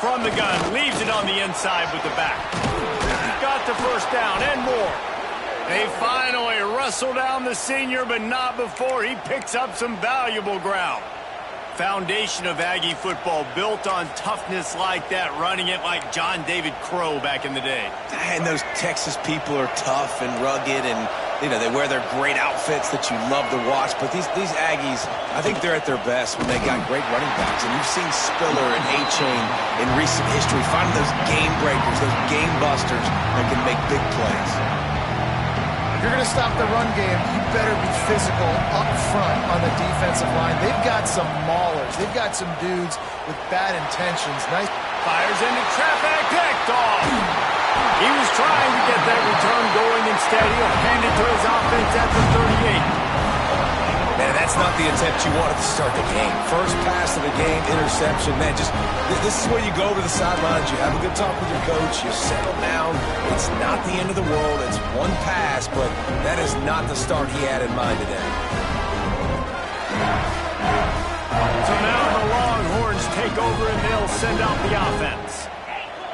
from the gun, leaves it on the inside with the back. He's got the first down and more. They finally wrestle down the senior, but not before he picks up some valuable ground. Foundation of Aggie football built on toughness like that, running it like John David Crow back in the day. And those Texas people are tough and rugged, and you know they wear their great outfits that you love to watch. But these Aggies, I think they're at their best when they got great running backs. And you've seen Spiller and A-Chain in recent history finding those game breakers, those game busters that can make big plays. If you're going to stop the run game, you better be physical up front on the defensive line. They've got some maulers. They've got some dudes with bad intentions. Nice. Fires into traffic, picked off. He was trying to get that return going. Instead, he'll hand it to his offense at the 38. Man, that's not the attempt you wanted to start the game. First pass of the game, interception. Man, this is where you go over the sidelines. You have a good talk with your coach. You settle down. It's not the end of the world. It's one pass, but that is not the start he had in mind today. So now the Longhorns take over and they'll send out the offense.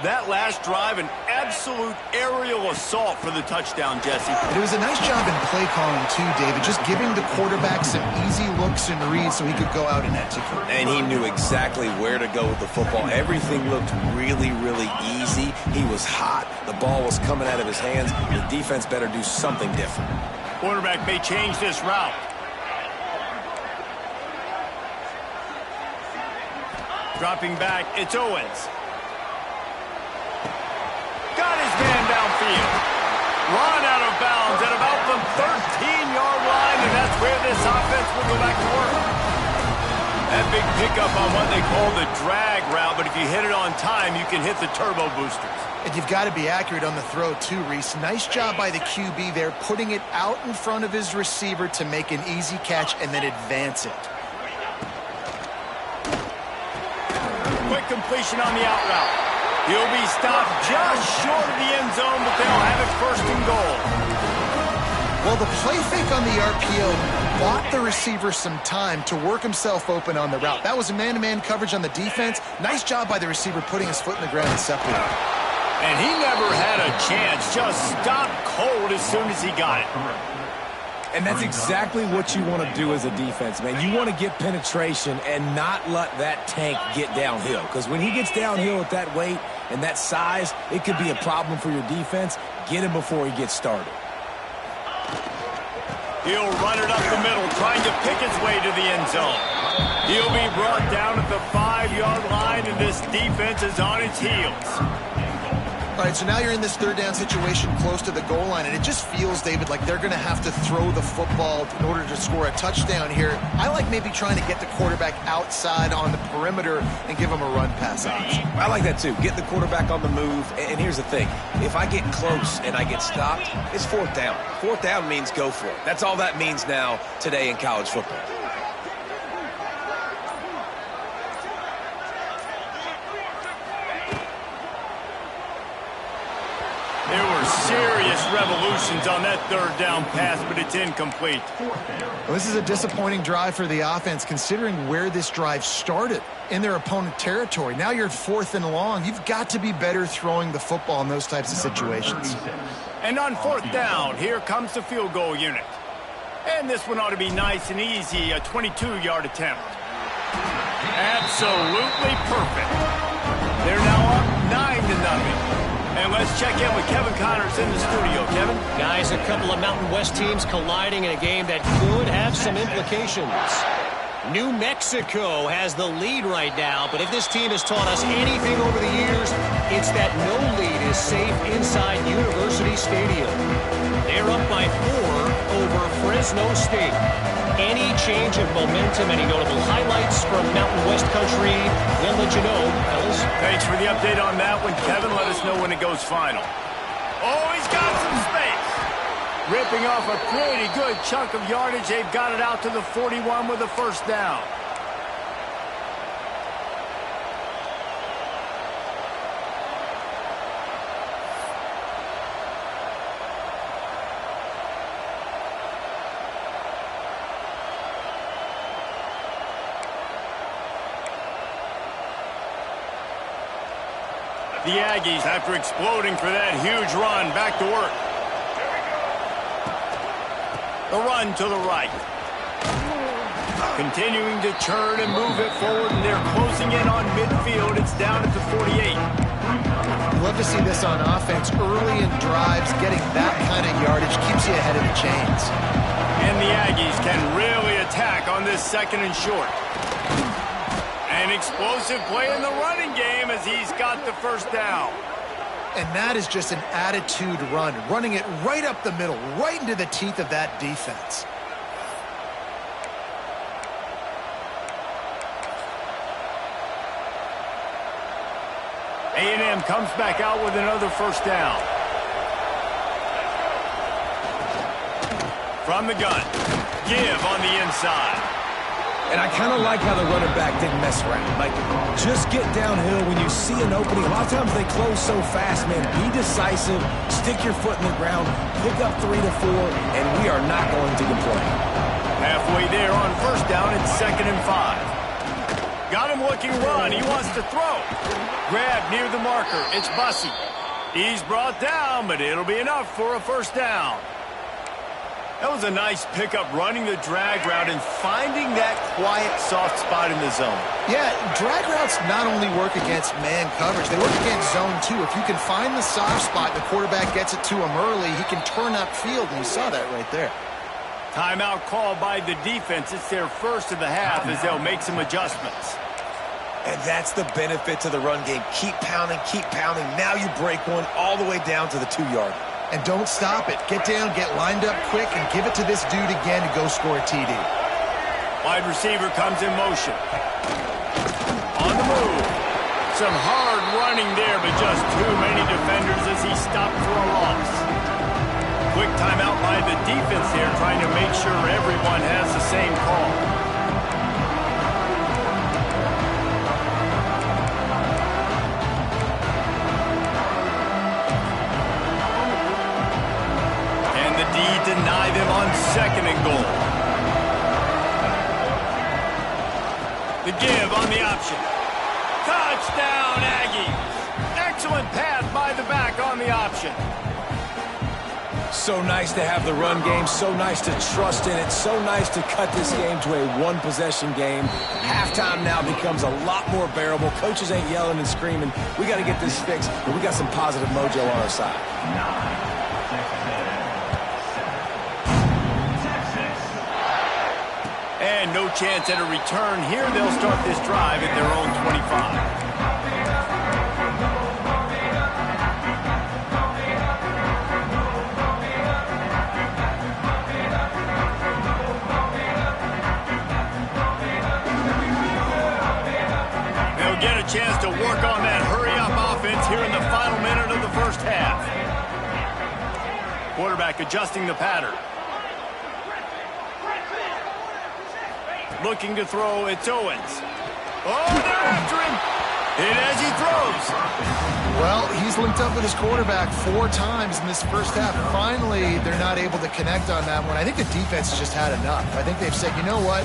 That last drive, an absolute aerial assault for the touchdown, Jesse. It was a nice job in play calling, too, David, just giving the quarterback some easy looks and reads so he could go out and execute. And he knew exactly where to go with the football. Everything looked really, really easy. He was hot. The ball was coming out of his hands. The defense better do something different. Quarterback may change this route. Dropping back, it's Owens. Got his man downfield. Run out of bounds at about the 13-yard line, and that's where this offense will go back to work. That big pickup on what they call the drag route, but if you hit it on time, you can hit the turbo boosters. And you've got to be accurate on the throw, too, Reese. Nice job by the QB there, putting it out in front of his receiver to make an easy catch and then advance it. Quick completion on the out route. He'll be stopped just short of the end zone, but they'll have it first and goal. Well, the play fake on the RPO bought the receiver some time to work himself open on the route. That was a man-to-man coverage on the defense. Nice job by the receiver putting his foot in the ground and separating. And he never had a chance, just stopped cold as soon as he got it. And that's exactly what you want to do as a defense, man. You want to get penetration and not let that tank get downhill. Because when he gets downhill at that weight and that size, it could be a problem for your defense. Get him before he gets started. He'll run it up the middle, trying to pick his way to the end zone. He'll be brought down at the 5-yard line, and this defense is on its heels. All right, so now you're in this third down situation close to the goal line, and it just feels, David, like they're going to have to throw the football in order to score a touchdown here. I like maybe trying to get the quarterback outside on the perimeter and give him a run-pass option. I like that, too. Get the quarterback on the move. And here's the thing. If I get close and I get stopped, it's fourth down. Fourth down means go for it. That's all that means now today in college football. There were serious revolutions on that third down pass, but it's incomplete. Well, this is a disappointing drive for the offense, considering where this drive started in their opponent territory. Now you're 4th and long. You've got to be better throwing the football in those types of situations. And on 4th down, here comes the field goal unit. And this one ought to be nice and easy, a 22-yard attempt. Absolutely perfect. They're now up 9-0. And let's check in with Kevin Connors in the studio. Kevin? Guys, a couple of Mountain West teams colliding in a game that could have some implications. New Mexico has the lead right now, but if this team has taught us anything over the years, it's that no lead is safe inside University Stadium. They're up by 4 over Fresno State. Any change of momentum, any notable highlights from Mountain West country, we'll let you know, fellas. Thanks for the update on that one, Kevin. Let us know when it goes final. Oh, he's got some space. Ripping off a pretty good chunk of yardage. They've got it out to the 41 with a first down. The Aggies, after exploding for that huge run, back to work. The run to the right. Continuing to churn and move it forward, and they're closing in on midfield. It's down at the 48. Love to see this on offense. Early in drives, getting that kind of yardage keeps you ahead of the chains. And the Aggies can really attack on this second and short. An explosive play in the running game as he's got the first down. And that is just an attitude run, running it right up the middle, right into the teeth of that defense. A&M comes back out with another first down. From the gun, give on the inside. And I kind of like how the running back didn't mess around. Like, just get downhill when you see an opening. A lot of times they close so fast, man. Be decisive, stick your foot in the ground, pick up 3 to 4, and we are not going to complain. Halfway there on first down, it's 2nd and 5. Got him looking run. He wants to throw. Grab near the marker. It's Bussey. He's brought down, but it'll be enough for a first down. That was a nice pickup, running the drag route and finding that quiet, soft spot in the zone. Yeah, drag routes not only work against man coverage, they work against zone too. If you can find the soft spot and the quarterback gets it to him early, he can turn upfield, and you saw that right there. Timeout called by the defense. It's their first of the half as they'll make some adjustments. And that's the benefit to the run game. Keep pounding, keep pounding. Now you break one all the way down to the 2-yard. And don't stop it. Get down, get lined up quick, and give it to this dude again to go score a TD. Wide receiver comes in motion. On the move. Some hard running there, but just too many defenders as he stopped for a loss. Quick timeout by the defense here, trying to make sure everyone has the same call. Deny them on 2nd and goal. The give on the option. Touchdown, Aggies. Excellent pass by the back on the option. So nice to have the run game. So nice to trust in it. So nice to cut this game to a one-possession game. Halftime now becomes a lot more bearable. Coaches ain't yelling and screaming. We got to get this fixed, but we got some positive mojo on our side. And no chance at a return here. They'll start this drive at their own 25. They'll get a chance to work on that hurry-up offense here in the final minute of the first half. Quarterback adjusting the pattern. Looking to throw, it's Owens. Oh, they're after him. And as he throws. Well, he's linked up with his quarterback 4 times in this first half. Finally, they're not able to connect on that one. I think the defense has just had enough. I think they've said, you know what?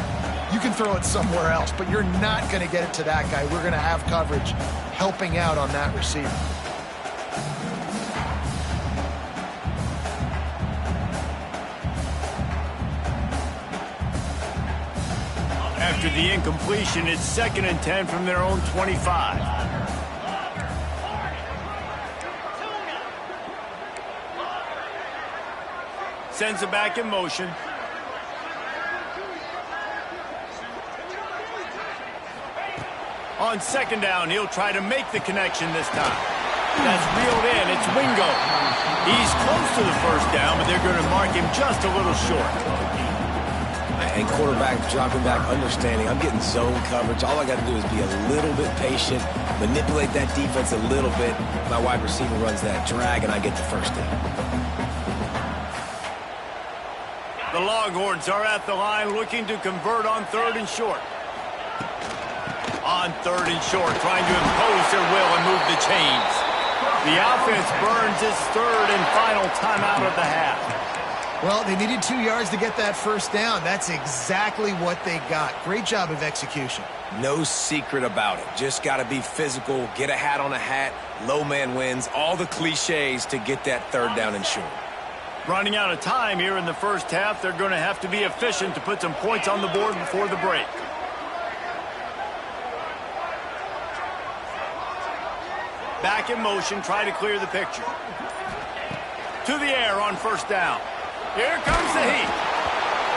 You can throw it somewhere else, but you're not going to get it to that guy. We're going to have coverage helping out on that receiver. After the incompletion, it's 2nd and 10 from their own 25. Sends it back in motion. On 2nd down, he'll try to make the connection this time. That's reeled in. It's Wingo. He's close to the first down, but they're going to mark him just a little short. And quarterback dropping back, understanding I'm getting zone coverage. All I got to do is be a little bit patient, manipulate that defense a little bit. My wide receiver runs that drag, and I get the first down. The Longhorns are at the line looking to convert on 3rd and short. On 3rd and short, trying to impose their will and move the chains. The offense burns its 3rd and final timeout of the half. Well, they needed 2 yards to get that first down. That's exactly what they got. Great job of execution. No secret about it. Just got to be physical, get a hat on a hat, low man wins, all the cliches to get that third down and short. Running out of time here in the first half, they're going to have to be efficient to put some points on the board before the break. Back in motion, try to clear the picture. To the air on first down. Here comes the heat.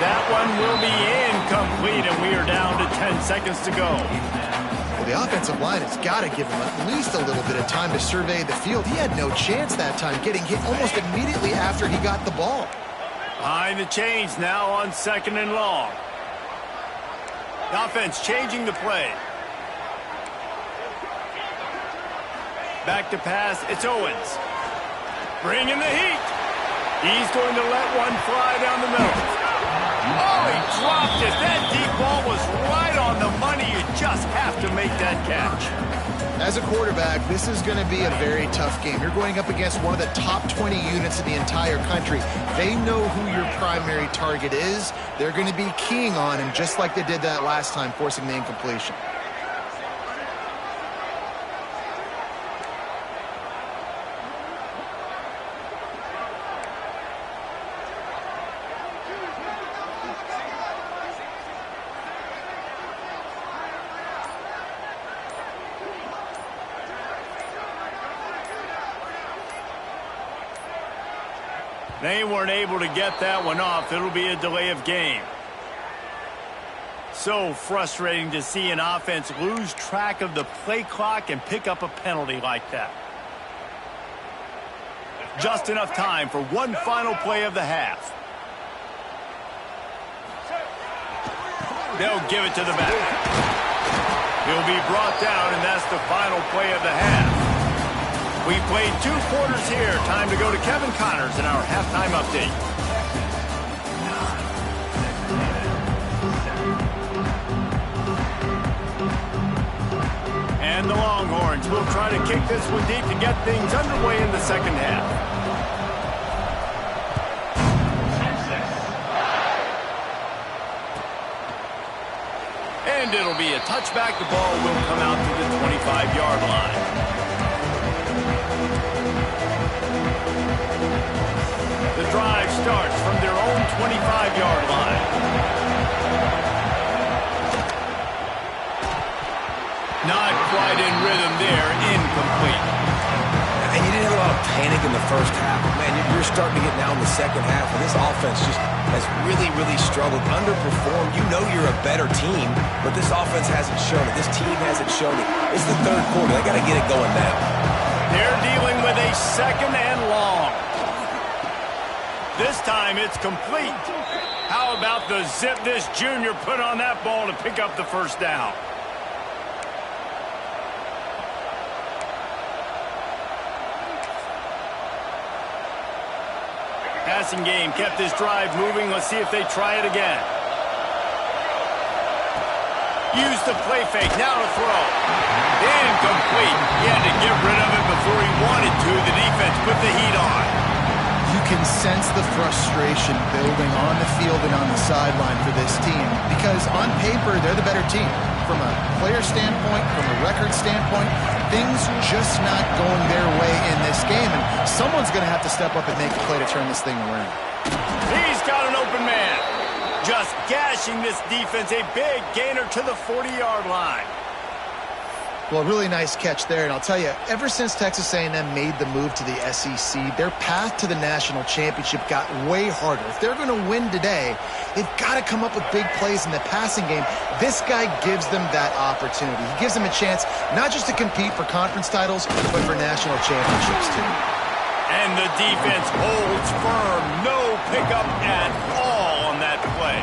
That one will be incomplete, and we are down to 10 seconds to go. Well, the offensive line has got to give him at least a little bit of time to survey the field. He had no chance that time, getting hit almost immediately after he got the ball. Behind the chains now on second and long. The offense changing the play. Back to pass, it's Owens. Bringing the heat. He's going to let one fly down the middle. Oh, he dropped it. That deep ball was right on the money. You just have to make that catch. As a quarterback, this is going to be a very tough game. You're going up against one of the top 20 units in the entire country. They know who your primary target is. They're going to be keying on him just like they did that last time, forcing the incompletion. They weren't able to get that one off. It'll be a delay of game. So frustrating to see an offense lose track of the play clock and pick up a penalty like that. Just enough time for one final play of the half. They'll give it to the back. He'll be brought down, and that's the final play of the half. We played 2 quarters here. Time to go to Kevin Connors in our halftime update. And the Longhorns will try to kick this one deep to get things underway in the second half. And it'll be a touchback. The ball will come out to the 25-yard line. The drive starts from their own 25-yard line. Not quite in rhythm there, incomplete. And you didn't have a lot of panic in the first half. Man, you're starting to get now in the second half, and this offense just has really, really struggled, underperformed. You know you're a better team, but this offense hasn't shown it. This team hasn't shown it. It's the third quarter. They got to get it going now. They're dealing with a second and long. This time it's complete. How about the zip this junior put on that ball to pick up the first down? Passing game kept this drive moving. Let's see if they try it again. Use the play fake. Now to throw. Incomplete. He had to get rid of it before he wanted to. The defense put the heat on. You can sense the frustration building on the field and on the sideline for this team because on paper, they're the better team. From a player standpoint, from a record standpoint, things just not going their way in this game, and someone's going to have to step up and make a play to turn this thing around. He's got an open man. Just gashing this defense, a big gainer to the 40-yard line. Well, really nice catch there, and I'll tell you, ever since Texas A&M made the move to the SEC, their path to the national championship got way harder. If they're going to win today, they've got to come up with big plays in the passing game. This guy gives them that opportunity. He gives them a chance not just to compete for conference titles, but for national championships, too. And the defense holds firm. No pickup at all on that play.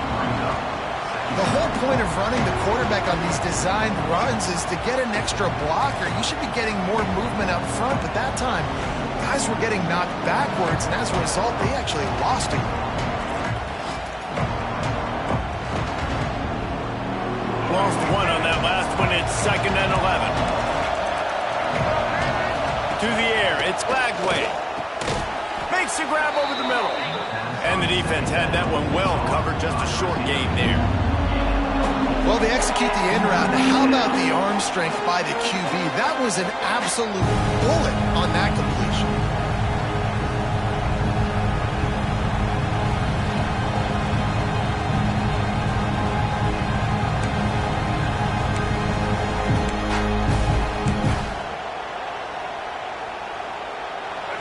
The whole point of running the quarterback on these designed runs is to get an extra blocker. You should be getting more movement up front, but that time, guys were getting knocked backwards, and as a result, they actually lost it. Lost one on that last one. It's 2nd and 11. To the air. It's Lagway. Makes the grab over the middle. And the defense had that one well covered, just a short game there. Well, they execute the end route. How about the arm strength by the QB? That was an absolute bullet on that completion.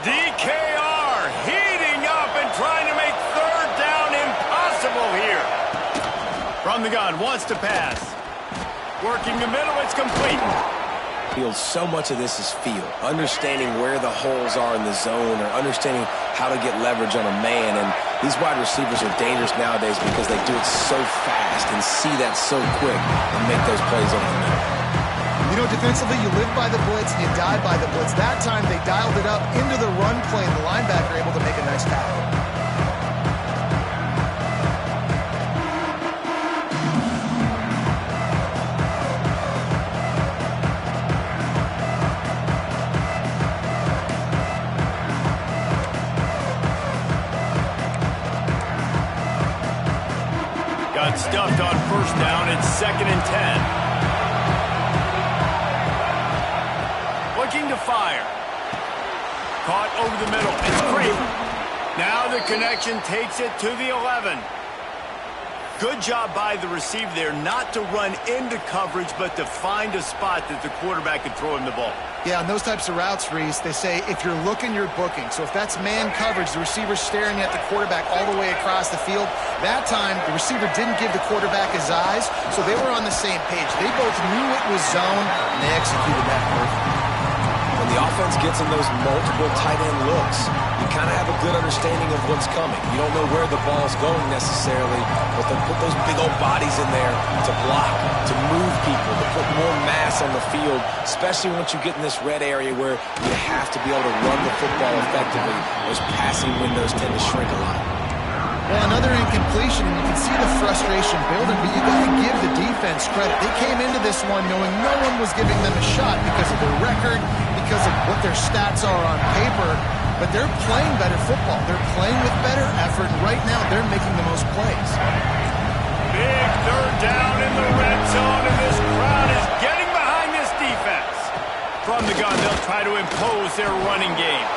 DKR heating up and trying to make third down impossible here. From the gun, wants to pass. Working the middle, it's complete. So much of this is feel. Understanding where the holes are in the zone or understanding how to get leverage on a man. And these wide receivers are dangerous nowadays because they do it so fast and see that so quick and make those plays over the middle. You know, defensively, you live by the blitz and you die by the blitz. That time, they dialed it up into the run play, and the linebacker able to make a nice tackle. Got stuffed on first down. It's 2nd and 10. Looking to fire. Caught over the middle. It's great. Now the connection takes it to the 11. Good job by the receiver there not to run into coverage, but to find a spot that the quarterback could throw him the ball. Yeah, on those types of routes, Reese, they say if you're looking, you're booking. So if that's man coverage, the receiver's staring at the quarterback all the way across the field. That time, the receiver didn't give the quarterback his eyes, so they were on the same page. They both knew it was zone, and they executed that perfectly. When the offense gets in those multiple tight end looks, you kind of have a good understanding of what's coming. You don't know where the ball's going necessarily, but they'll put those big old bodies in there to block, to move people, to put more mass on the field, especially once you get in this red area where you have to be able to run the football effectively. Those passing windows tend to shrink a lot. Well, another incompletion, and you can see the frustration building, but you got to give the defense credit. They came into this one knowing no one was giving them a shot because of their record, because of what their stats are on paper, but they're playing better football. They're playing with better effort, and right now they're making the most plays. Big third down in the red zone, and this crowd is getting behind this defense. From the gun, they'll try to impose their running game.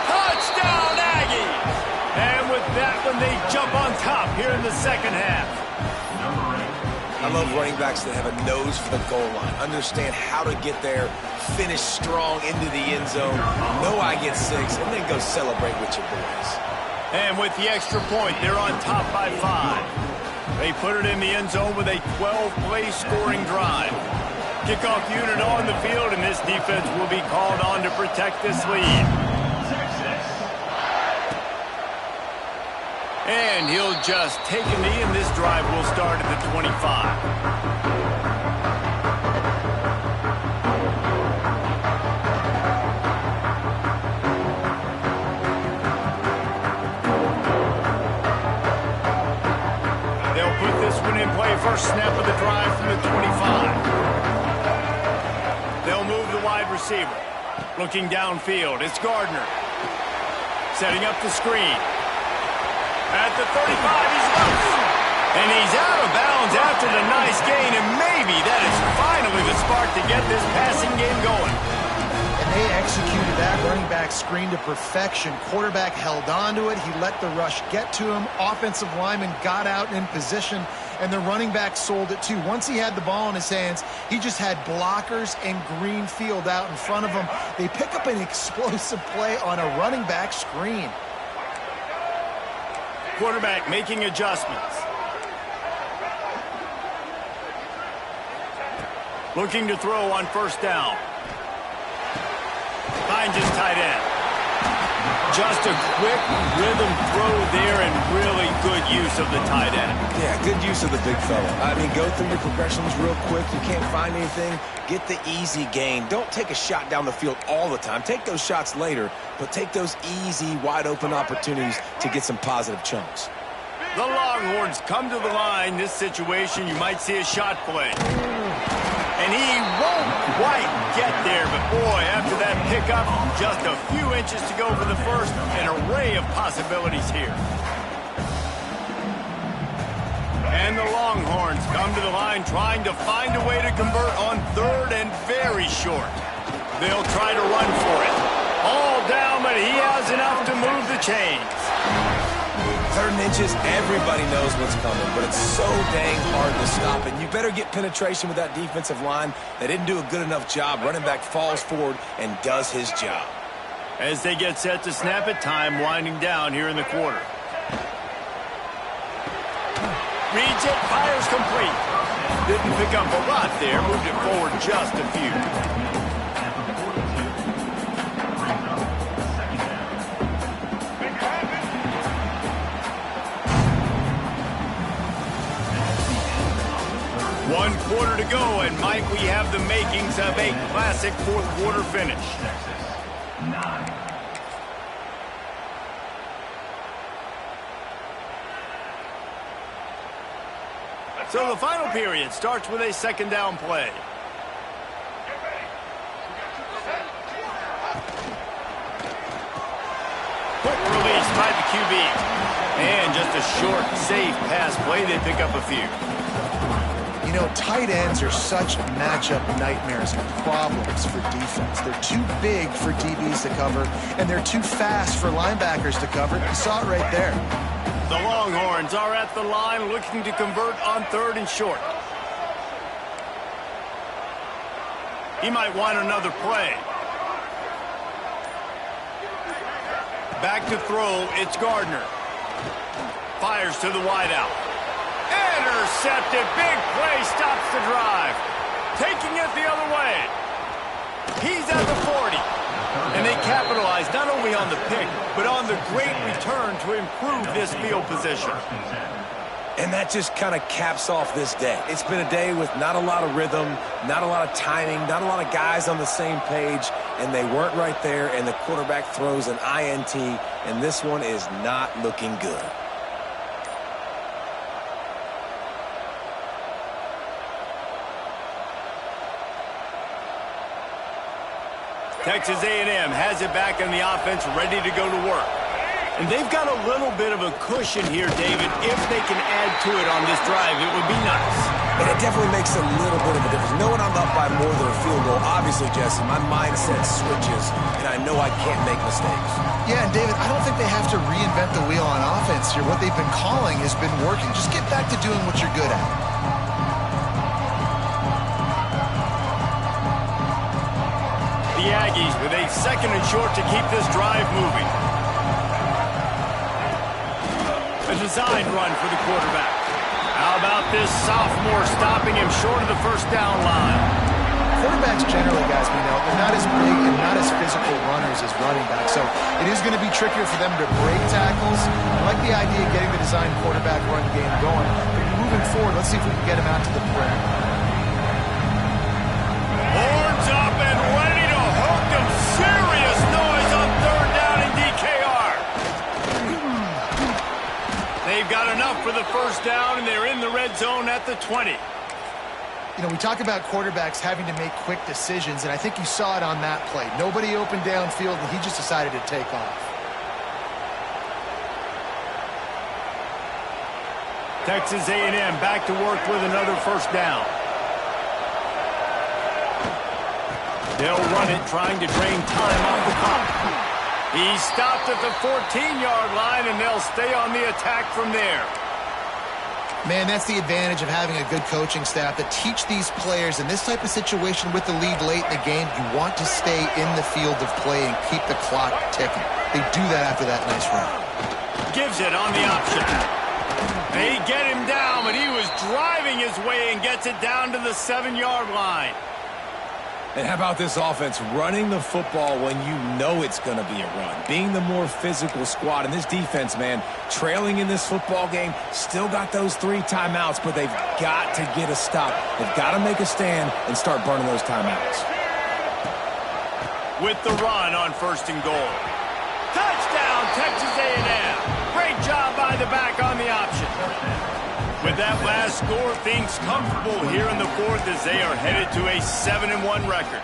Touchdown, Aggies! And with that one, they jump on top here in the second half. I love running backs that have a nose for the goal line, understand how to get there, finish strong into the end zone, know I get 6, and then go celebrate with your boys. And with the extra point, they're on top by 5. They put it in the end zone with a 12-play scoring drive. Kickoff unit on the field, and this defense will be called on to protect this lead. And he'll just take a knee, and this drive will start at the 25. They'll put this one in play. First snap of the drive from the 25. They'll move the wide receiver. Looking downfield, it's Gardner. Setting up the screen. At the 35, he's loose. And he's out of bounds after the nice gain, and maybe that is finally the spark to get this passing game going. And they executed that running back screen to perfection. Quarterback held on to it. He let the rush get to him. Offensive lineman got out in position, and the running back sold it too. Once he had the ball in his hands, he just had blockers and green field out in front of him. They pick up an explosive play on a running back screen. Quarterback making adjustments. Looking to throw on first down. Finds his tight end. Just a quick rhythm throw there, and really good use of the tight end. Yeah, good use of the big fella. I mean, go through your progressions real quick. You can't find anything. Get the easy gain. Don't take a shot down the field all the time. Take those shots later, but take those easy, wide-open opportunities to get some positive chunks. The Longhorns come to the line. This situation, you might see a shot play. And he won't quite get there, but boy, after that pickup, just a few inches to go for the first, an array of possibilities here. And the Longhorns come to the line trying to find a way to convert on third and very short. They'll try to run for it. All down, but he has enough to move the chains. 3rd and inches, everybody knows what's coming, but it's so dang hard to stop. And you better get penetration with that defensive line. They didn't do a good enough job. Running back falls forward and does his job. As they get set to snap it, time winding down here in the quarter. Reads it, fires complete. Didn't pick up a lot there, moved it forward just a few. One quarter to go, and Mike, we have the makings of a classic fourth quarter finish. So the final period starts with a 2nd down play. Quick release by the QB. And just a short, safe pass play. They pick up a few. You know, tight ends are such matchup nightmares and problems for defense. They're too big for DBs to cover, and they're too fast for linebackers to cover. You saw it right there. The Longhorns are at the line looking to convert on 3rd and short. He might want another play. Back to throw, it's Gardner. Fires to the wideout. Intercepted. Big play stops the drive. Taking it the other way. He's at the 40. And they capitalize not only on the pick, but on the great return to improve this field position. And that just kind of caps off this day. It's been a day with not a lot of rhythm, not a lot of timing, not a lot of guys on the same page, and they weren't right there, and the quarterback throws an INT, and this one is not looking good. Texas A&M has it back in the offense, ready to go to work. And they've got a little bit of a cushion here, David. If they can add to it on this drive, it would be nice. And it definitely makes a little bit of a difference. Knowing I'm up by more than a field goal, obviously, Jesse, my mindset switches, and I know I can't make mistakes. Yeah, and David, I don't think they have to reinvent the wheel on offense here. What they've been calling has been working. Just get back to doing what you're good at. The Aggies with a 2nd and short to keep this drive moving. A design run for the quarterback. How about this sophomore stopping him short of the 1st down line? Quarterbacks generally, guys, we know, they're not as big and not as physical runners as running backs, so it is going to be trickier for them to break tackles. I like the idea of getting the design quarterback run game going. But moving forward, let's see if we can get him out to the perimeter. Horns up and ready to hook them. Serious noise on 3rd down in DKR. They've got enough for the 1st down, and they're in the red zone at the 20. You know, we talk about quarterbacks having to make quick decisions, and I think you saw it on that play. Nobody opened downfield, and he just decided to take off. Texas A&M back to work with another 1st down. They'll run it, trying to drain time off the clock. He stopped at the 14-yard line, and they'll stay on the attack from there. Man, that's the advantage of having a good coaching staff that teach these players in this type of situation with the lead late in the game. You want to stay in the field of play and keep the clock ticking. They do that after that nice run. Gives it on the option. They get him down, but he was driving his way and gets it down to the 7-yard line. And how about this offense running the football when you know it's going to be a run? Being the more physical squad. And this defense, man, trailing in this football game, still got those 3 timeouts, but they've got to get a stop. They've got to make a stand and start burning those timeouts. With the run on 1st and goal. Touchdown, Texas A&M. Great job by the back on the option. With that last score, things comfortable here in the 4th as they are headed to a 7-1 record.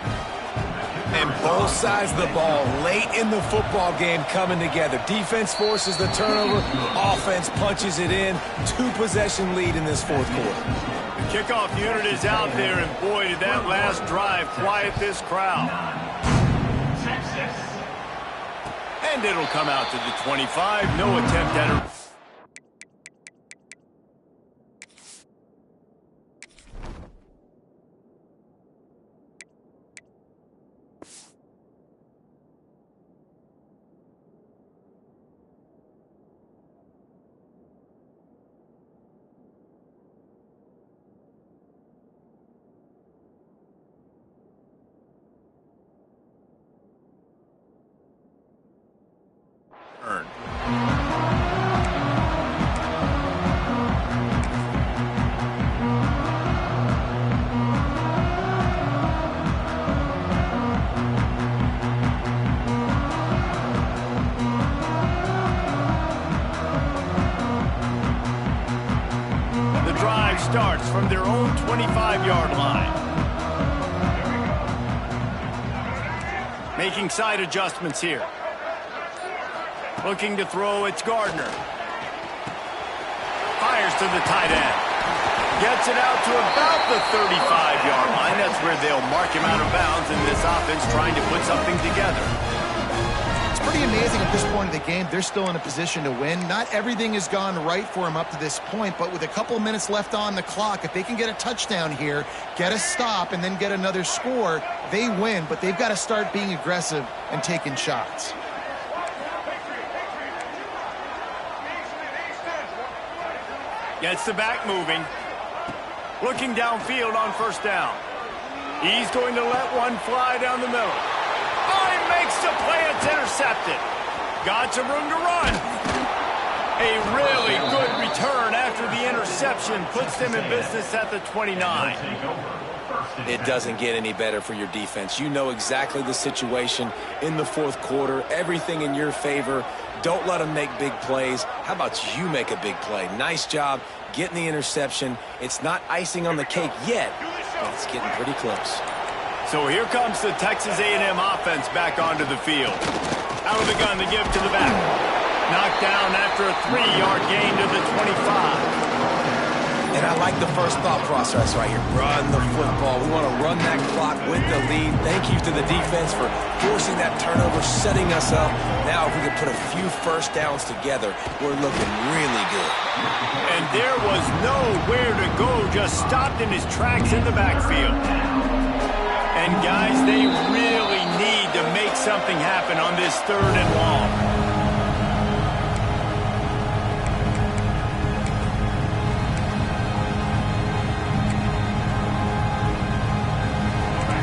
And both sides of the ball late in the football game coming together. Defense forces the turnover. Offense punches it in. 2-possession lead in this fourth quarter. The kickoff unit is out there, and boy, did that last drive quiet this crowd. And it'll come out to the 25. No attempt at it. Starts from their own 25-yard line. Making side adjustments here. Looking to throw, it's Gardner. Fires to the tight end. Gets it out to about the 35-yard line. That's where they'll mark him out of bounds, and this offense trying to put something together. Pretty amazing at this point of the game. They're still in a position to win. Not everything has gone right for them up to this point, but with a couple of minutes left on the clock, if they can get a touchdown here, get a stop, and then get another score, they win, but they've got to start being aggressive and taking shots. Gets the back moving. Looking downfield on first down. He's going to let one fly down the middle. Makes the play, it's intercepted. Got some room to run. A really good return after the interception puts them in business at the 29. It doesn't get any better for your defense. You know exactly the situation in the fourth quarter. Everything in your favor. Don't let them make big plays. How about you make a big play? Nice job getting the interception. It's not icing on the cake yet, but it's getting pretty close. So here comes the Texas A&M offense back onto the field. Out of the gun to give to the back. Knocked down after a 3-yard gain to the 25. And I like the first thought process right here. Run the football. We want to run that clock with the lead. Thank you to the defense for forcing that turnover, setting us up. Now if we can put a few first downs together, we're looking really good. And there was nowhere to go. Just stopped in his tracks in the backfield. And, guys, they really need to make something happen on this 3rd and long.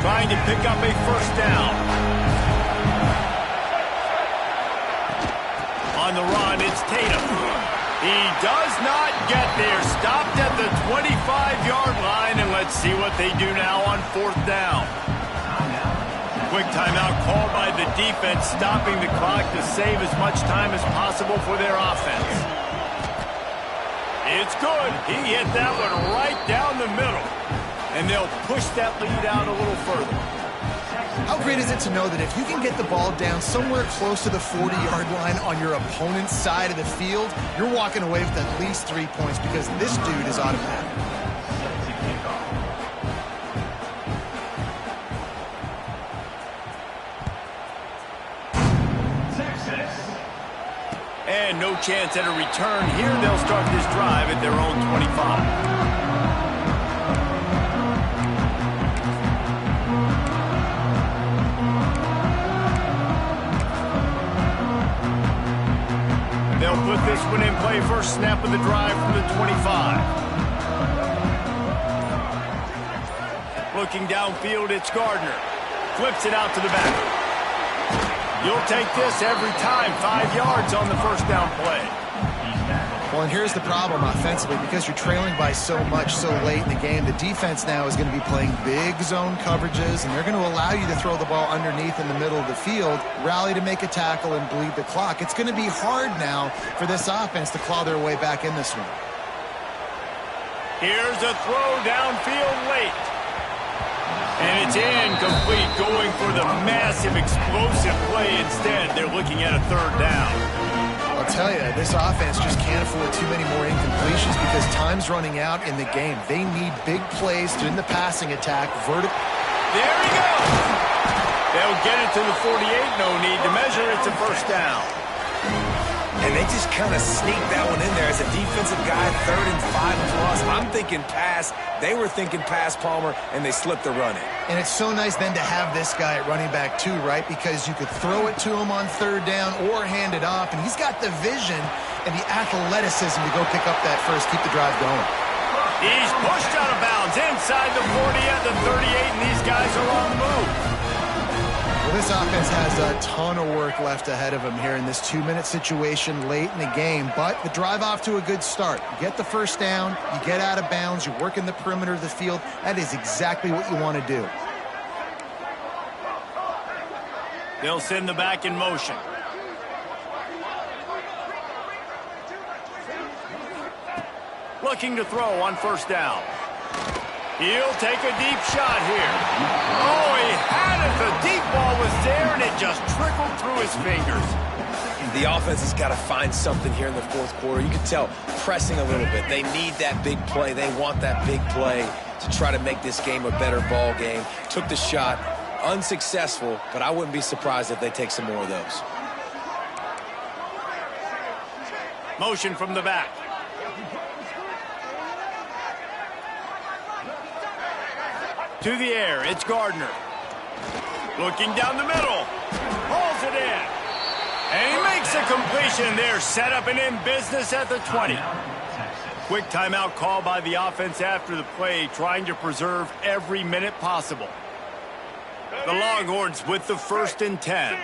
Trying to pick up a first down. On the run, it's Tatum. He does not get there. Stopped at the 25-yard line, and let's see what they do now on 4th down. Quick timeout called by the defense, stopping the clock to save as much time as possible for their offense. It's good. He hit that one right down the middle, and they'll push that lead out a little further. How great is it to know that if you can get the ball down somewhere close to the 40-yard line on your opponent's side of the field, you're walking away with at least 3 points because this dude is automatic. And no chance at a return here. They'll start this drive at their own 25. They'll put this one in play. First snap of the drive from the 25. Looking downfield, it's Gardner. Flips it out to the back. You'll take this every time. 5 yards on the first down play. Well, and here's the problem offensively. Because you're trailing by so much so late in the game, the defense now is going to be playing big zone coverages, and they're going to allow you to throw the ball underneath in the middle of the field, rally to make a tackle, and bleed the clock. It's going to be hard now for this offense to claw their way back in this one. Here's a throw downfield late. And it's incomplete, going for the massive explosive play instead. They're looking at a third down. I'll tell you, this offense just can't afford too many more incompletions because time's running out in the game. They need big plays in the passing attack. There he goes. They'll get it to the 48. No need to measure. It's a first down. And they just kind of sneaked that one in there as a defensive guy, 3rd and 5+. I'm thinking pass. They were thinking pass, Palmer, and they slipped the run in. And it's so nice then to have this guy at running back too, right? Because you could throw it to him on 3rd down or hand it off, and he's got the vision and the athleticism to go pick up that first, keep the drive going. He's pushed out of bounds inside the 40 at the 38, and these guys are on the move. Well, this offense has a ton of work left ahead of them here in this 2-minute situation late in the game, but the drive off to a good start. You get the first down, you get out of bounds, you work in the perimeter of the field. That is exactly what you want to do. They'll send the back in motion. Looking to throw on first down. He'll take a deep shot here. Oh, he had it. The deep ball was there, and it just trickled through his fingers. The offense has got to find something here in the 4th quarter. You can tell pressing a little bit. They need that big play. They want that big play to try to make this game a better ball game. Took the shot. Unsuccessful, but I wouldn't be surprised if they take some more of those. Motion from the back. To the air, it's Gardner. Looking down the middle. Hauls it in. And he makes a completion there. Set up and in business at the 20. Quick timeout call by the offense after the play, trying to preserve every minute possible. The Longhorns with the 1st and 10.